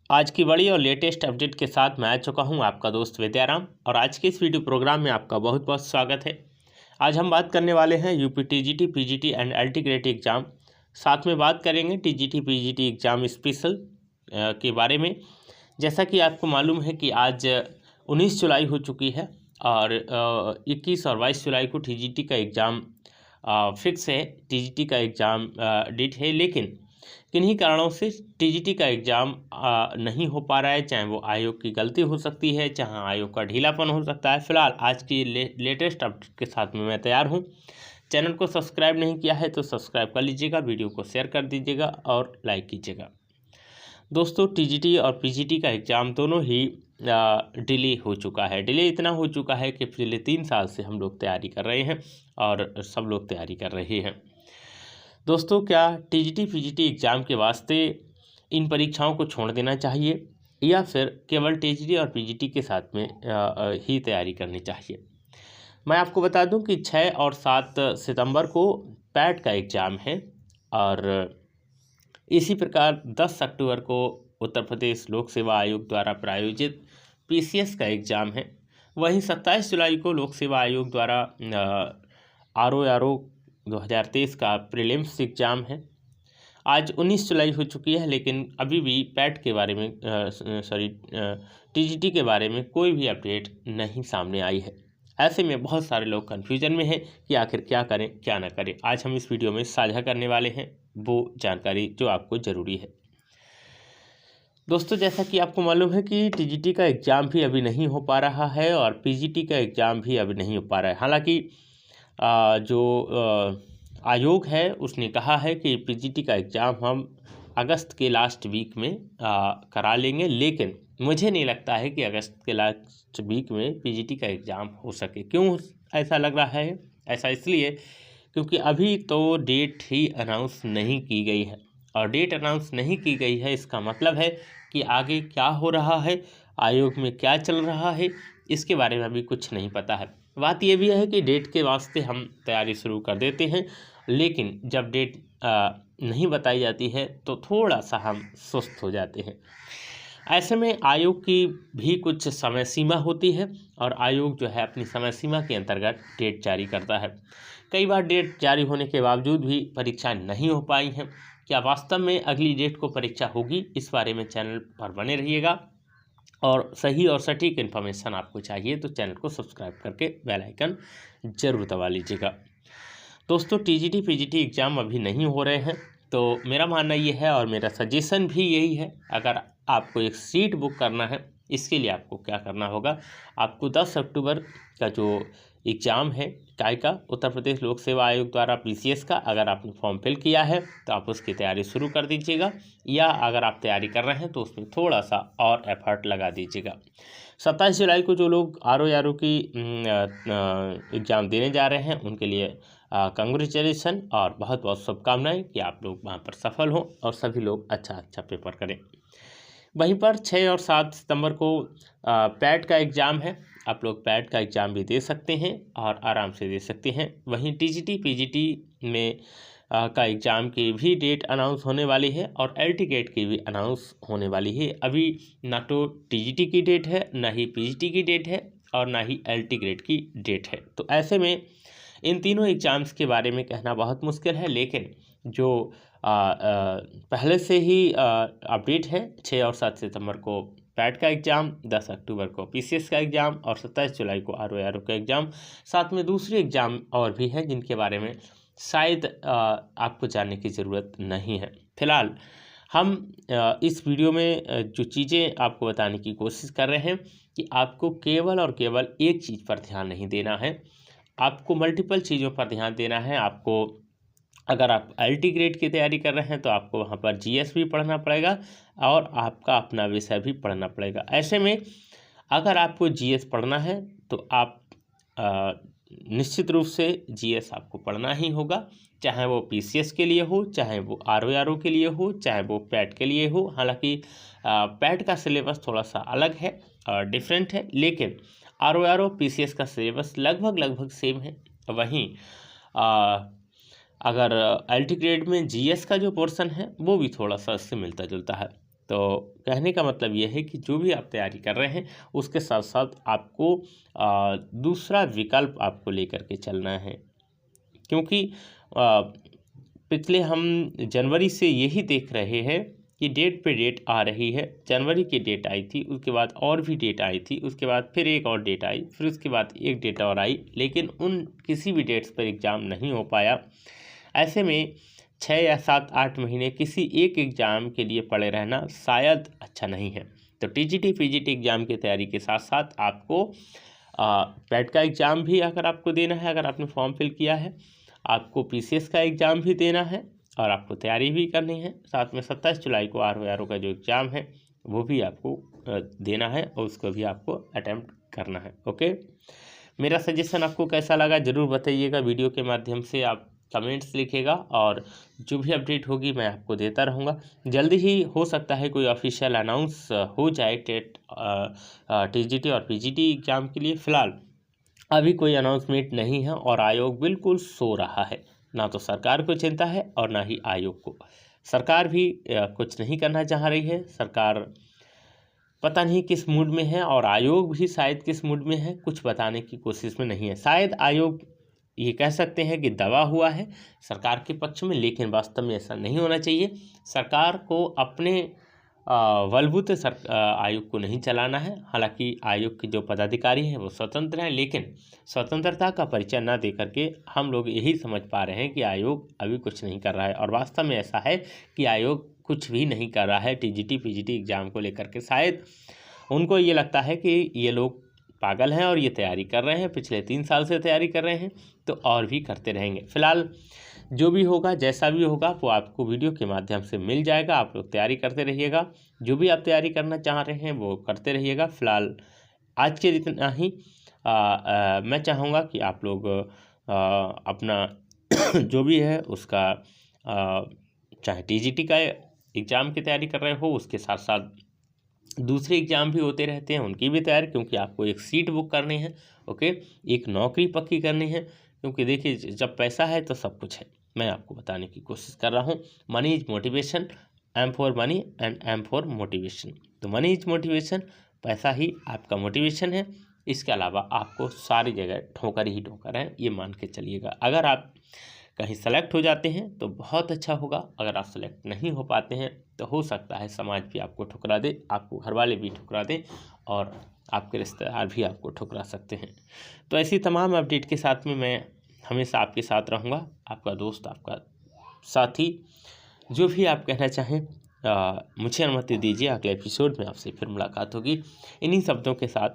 आज की बड़ी और लेटेस्ट अपडेट के साथ मैं आ चुका हूं आपका दोस्त विद्याराम और आज के इस वीडियो प्रोग्राम में आपका बहुत बहुत स्वागत है। आज हम बात करने वाले हैं UP TGT PGT and LT grade exam, साथ में बात करेंगे टीजीटी पीजीटी एग्ज़ाम स्पेशल के बारे में। जैसा कि आपको मालूम है कि आज 19 जुलाई हो चुकी है और 21 और 22 जुलाई को टीजीटी का एग्ज़ाम फिक्स है। टीजीटी का एग्ज़ाम डेट है, लेकिन किन्हीं कारणों से टीजीटी का एग्ज़ाम नहीं हो पा रहा है। चाहे वो आयोग की गलती हो सकती है, चाहे आयोग का ढीलापन हो सकता है। फिलहाल आज की लेटेस्ट अपडेट के साथ में मैं तैयार हूँ। चैनल को सब्सक्राइब नहीं किया है तो सब्सक्राइब कर लीजिएगा, वीडियो को शेयर कर दीजिएगा और लाइक कीजिएगा। दोस्तों, टीजीटी और पीजीटी का एग्ज़ाम दोनों ही डिले हो चुका है। डिले इतना हो चुका है कि पिछले 3 साल से हम लोग तैयारी कर रहे हैं और सब लोग तैयारी कर रहे हैं। दोस्तों, क्या टीजीटी पीजीटी एग्ज़ाम के वास्ते इन परीक्षाओं को छोड़ देना चाहिए या फिर केवल टीजीटी और पीजीटी के साथ में ही तैयारी करनी चाहिए? मैं आपको बता दूं कि 6 और 7 सितंबर को पैट का एग्ज़ाम है और इसी प्रकार 10 अक्टूबर को उत्तर प्रदेश लोक सेवा आयोग द्वारा प्रायोजित पीसीएस का एग्ज़ाम है। वहीं 27 जुलाई को लोक सेवा आयोग द्वारा आरओ 2023 का प्रीलिम्स एग्ज़ाम है। आज 19 जुलाई हो चुकी है, लेकिन अभी भी पैट के बारे में टीजीटी के बारे में कोई भी अपडेट नहीं सामने आई है। ऐसे में बहुत सारे लोग कन्फ्यूजन में हैं कि आखिर क्या करें क्या ना करें। आज हम इस वीडियो में साझा करने वाले हैं वो जानकारी जो आपको ज़रूरी है। दोस्तों, जैसा कि आपको मालूम है कि टीजीटी का एग्ज़ाम भी अभी नहीं हो पा रहा है और पीजीटी का एग्ज़ाम भी अभी नहीं हो पा रहा है। हालांकि जो आयोग है उसने कहा है कि पीजीटी का एग्ज़ाम हम अगस्त के लास्ट वीक में करा लेंगे, लेकिन मुझे नहीं लगता है कि अगस्त के लास्ट वीक में पीजीटी का एग्ज़ाम हो सके। क्यों ऐसा लग रहा है? ऐसा इसलिए क्योंकि अभी तो डेट ही अनाउंस नहीं की गई है और डेट अनाउंस नहीं की गई है, इसका मतलब है कि आगे क्या हो रहा है, आयोग में क्या चल रहा है, इसके बारे में अभी कुछ नहीं पता है। बात यह भी है कि डेट के वास्ते हम तैयारी शुरू कर देते हैं, लेकिन जब डेट नहीं बताई जाती है तो थोड़ा सा हम सुस्त हो जाते हैं। ऐसे में आयोग की भी कुछ समय सीमा होती है और आयोग जो है अपनी समय सीमा के अंतर्गत डेट जारी करता है। कई बार डेट जारी होने के बावजूद भी परीक्षा नहीं हो पाई हैं। क्या वास्तव में अगली डेट को परीक्षा होगी? इस बारे में चैनल पर बने रहिएगा और सही और सटीक इन्फॉर्मेशन आपको चाहिए तो चैनल को सब्सक्राइब करके बेल आइकन जरूर दबा लीजिएगा। दोस्तों, टीजीटी पीजीटी एग्ज़ाम अभी नहीं हो रहे हैं तो मेरा मानना ये है और मेरा सजेशन भी यही है, अगर आपको एक सीट बुक करना है इसके लिए आपको क्या करना होगा, आपको 10 अक्टूबर का जो एग्ज़ाम है काय का उत्तर प्रदेश लोक सेवा आयोग द्वारा पीसीएस का, अगर आपने फॉर्म फिल किया है तो आप उसकी तैयारी शुरू कर दीजिएगा, या अगर आप तैयारी कर रहे हैं तो उसमें थोड़ा सा और एफर्ट लगा दीजिएगा। 27 जुलाई को जो लोग आरओ की एग्ज़ाम देने जा रहे हैं उनके लिए कंग्रेचुलेसन और बहुत बहुत शुभकामनाएं कि आप लोग वहां पर सफल हों और सभी लोग अच्छा पेपर करें। वहीं पर 6 और 7 सितंबर को पैट का एग्ज़ाम है। आप लोग पैट का एग्ज़ाम भी दे सकते हैं और आराम से दे सकते हैं। वहीं टीजीटी पीजीटी में का एग्ज़ाम की भी डेट अनाउंस होने वाली है और एलटी ग्रेड की भी अनाउंस होने वाली है। अभी ना तो टीजीटी की डेट है, ना ही पीजीटी की डेट है और ना ही एलटी ग्रेड की डेट है। तो ऐसे में इन तीनों एग्ज़ाम्स के बारे में कहना बहुत मुश्किल है, लेकिन जो पहले से ही अपडेट है, 6 और 7 सितंबर को पैट का एग्ज़ाम, 10 अक्टूबर को पीसीएस का एग्ज़ाम और 27 जुलाई को आरओ का एग्ज़ाम। साथ में दूसरे एग्ज़ाम और भी हैं जिनके बारे में शायद आपको जानने की ज़रूरत नहीं है। फिलहाल हम इस वीडियो में जो चीज़ें आपको बताने की कोशिश कर रहे हैं कि आपको केवल और केवल एक चीज़ पर ध्यान नहीं देना है, आपको मल्टीपल चीज़ों पर ध्यान देना है। आपको अगर आप एलटी ग्रेड की तैयारी कर रहे हैं तो आपको वहाँ पर जीएस भी पढ़ना पड़ेगा और आपका अपना विषय भी पढ़ना पड़ेगा। ऐसे में अगर आपको जीएस पढ़ना है तो आप निश्चित रूप से जीएस आपको पढ़ना ही होगा, चाहे वो पीसीएस के लिए हो, चाहे वो आरओ के लिए हो, चाहे वो पैट के लिए हो। हालांकि पैट का सिलेबस थोड़ा सा अलग है और डिफरेंट है, लेकिन आरओ पीसीएस का सिलेबस लगभग सेम है। वहीं अगर एलटी ग्रेड में जीएस का जो पोर्शन है वो भी थोड़ा सा इससे मिलता जुलता है। तो कहने का मतलब ये है कि जो भी आप तैयारी कर रहे हैं उसके साथ साथ आपको दूसरा विकल्प आपको लेकर के चलना है, क्योंकि पिछले हम जनवरी से यही देख रहे हैं कि डेट पे डेट आ रही है। जनवरी की डेट आई थी, उसके बाद और भी डेट आई थी, उसके बाद फिर एक और डेट आई, फिर उसके बाद एक डेट और आई, लेकिन उन किसी भी डेट्स पर एग्ज़ाम नहीं हो पाया। ऐसे में 6 या 7 8 महीने किसी एक एग्ज़ाम के लिए पड़े रहना शायद अच्छा नहीं है। तो टीजीटी पीजीटी एग्ज़ाम की तैयारी के साथ साथ आपको पैट का एग्ज़ाम भी अगर आपको देना है, अगर आपने फॉर्म फिल किया है, आपको पीसीएस का एग्ज़ाम भी देना है और आपको तैयारी भी करनी है। साथ में 27 जुलाई को आरओ का जो एग्ज़ाम है वो भी आपको देना है और उसको भी आपको अटैम्प्ट करना है। ओके, मेरा सजेशन आपको कैसा लगा ज़रूर बताइएगा। वीडियो के माध्यम से आप कमेंट्स लिखिएगा और जो भी अपडेट होगी मैं आपको देता रहूँगा। जल्दी ही हो सकता है कोई ऑफिशियल अनाउंस हो जाए टेट टीजीटी और पीजीटी एग्ज़ाम के लिए। फ़िलहाल अभी कोई अनाउंसमेंट नहीं है और आयोग बिल्कुल सो रहा है। ना तो सरकार को चिंता है और ना ही आयोग को। सरकार भी कुछ नहीं करना चाह रही है। सरकार पता नहीं किस मूड में है और आयोग भी शायद किस मूड में है, कुछ बताने की कोशिश में नहीं है। शायद आयोग ये कह सकते हैं कि दबा हुआ है सरकार के पक्ष में, लेकिन वास्तव में ऐसा नहीं होना चाहिए। सरकार को अपने बलबूते आयोग को नहीं चलाना है। हालांकि आयोग के जो पदाधिकारी हैं वो स्वतंत्र हैं, लेकिन स्वतंत्रता का परिचय न दे करके हम लोग यही समझ पा रहे हैं कि आयोग अभी कुछ नहीं कर रहा है। और वास्तव में ऐसा है कि आयोग कुछ भी नहीं कर रहा है टीजीटी पीजीटी एग्ज़ाम को लेकर के। शायद उनको ये लगता है कि ये लोग पागल हैं और ये तैयारी कर रहे हैं, पिछले 3 साल से तैयारी कर रहे हैं, तो और भी करते रहेंगे। फ़िलहाल जो भी होगा, जैसा भी होगा, वो आपको वीडियो के माध्यम से मिल जाएगा। आप लोग तैयारी करते रहिएगा, जो भी आप तैयारी करना चाह रहे हैं वो करते रहिएगा। फ़िलहाल आज के इतना ही। मैं चाहूँगा कि आप लोग अपना जो भी है उसका चाहे टीजीटी का एग्ज़ाम की तैयारी कर रहे हो, उसके साथ साथ दूसरे एग्ज़ाम भी होते रहते हैं, उनकी भी तैयारी, क्योंकि आपको एक सीट बुक करनी है। ओके, एक नौकरी पक्की करनी है, क्योंकि देखिए जब पैसा है तो सब कुछ है। मैं आपको बताने की कोशिश कर रहा हूँ, money is motivation, M for money and M for motivation. तो मनी इज मोटिवेशन, पैसा ही आपका मोटिवेशन है। इसके अलावा आपको सारी जगह ठोकर ही ठोकर है, ये मान के चलिएगा। अगर आप कहीं सेलेक्ट हो जाते हैं तो बहुत अच्छा होगा, अगर आप सेलेक्ट नहीं हो पाते हैं तो हो सकता है समाज भी आपको ठुकरा दे, आपको घर वाले भी ठुकरा दें और आपके रिश्तेदार भी आपको ठुकरा सकते हैं। तो ऐसी तमाम अपडेट के साथ में मैं हमेशा आपके साथ रहूँगा, आपका दोस्त, आपका साथी। जो भी आप कहना चाहें मुझे अनुमति दीजिए, अगले एपिसोड में आपसे फिर मुलाकात होगी। इन्हीं शब्दों के साथ